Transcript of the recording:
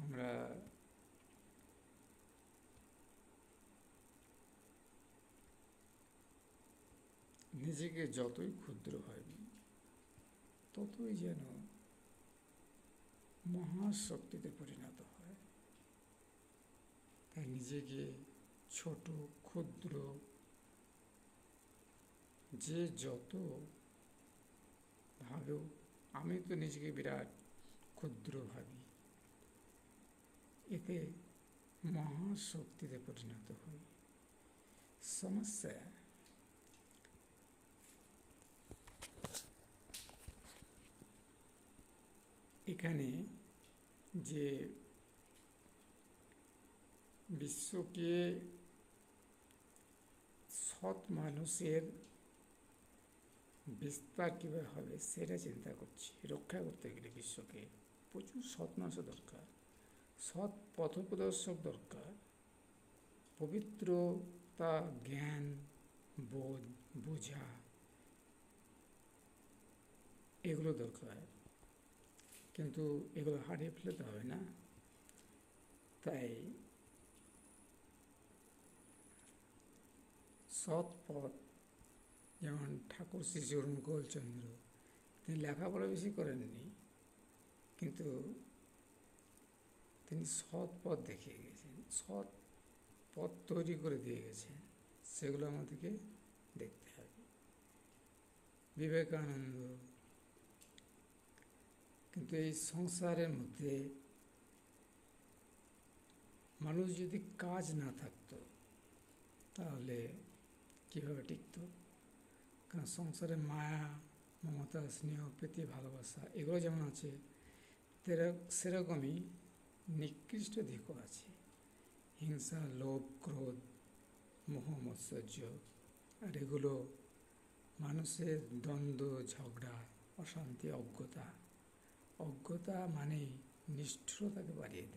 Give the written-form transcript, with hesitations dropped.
আমরা নিজেকে যতই ক্ষুদ্র ভাবি ততই যেন মহাশক্তিতে পরিণত হয়। তাই নিজেকে ছোট ক্ষুদ্র যে যত ভাবেও, আমি তো নিজেকে বিরাট ক্ষুদ্র ভাবি, এতে মহাশক্তিতে পরিণত হই। সমস্যা এখানে যে বিশ্বকে সৎ মানুষের বিস্তার কীভাবে হবে সেটা চিন্তা করছি। রক্ষা করতে গেলে বিশ্বকে প্রচুর সৎ মানুষের দরকার, সৎ পথপ্রদর্শক দরকার, পবিত্রতা, জ্ঞান, বোধ, বোঝা, এগুলো দরকার। কিন্তু এগুলো হারিয়ে ফেলতে হবে না। তাই সৎ পথ, যেমন ঠাকুর শ্রী চরণকমলচন্দ্র, তিনি লেখাপড়া বেশি করেননি, কিন্তু তিনি সৎ পথ দেখিয়ে গেছেন, সৎ পথ তৈরি করে দিয়ে গেছেন। সেগুলো আমাদেরকে দেখতে হবে। বিবেকানন্দ, কিন্তু এই সংসারের মধ্যে মানুষ যদি কাজ না থাকতো তাহলে কীভাবে টিকত? কারণ সংসারে মায়া, মমতা, স্নেহ, প্রীতি, ভালোবাসা এগুলো যেমন আছে, সেরকমই নিকৃষ্ট দিকও আছে। হিংসা, লোভ, ক্রোধ, মোহ, মৎসর্য, আর এগুলো মানুষের দ্বন্দ্ব, ঝগড়া, অশান্তি, অজ্ঞতা। অজ্ঞতা মানেই নিষ্ঠুরতাকে বাড়িয়ে দেয়।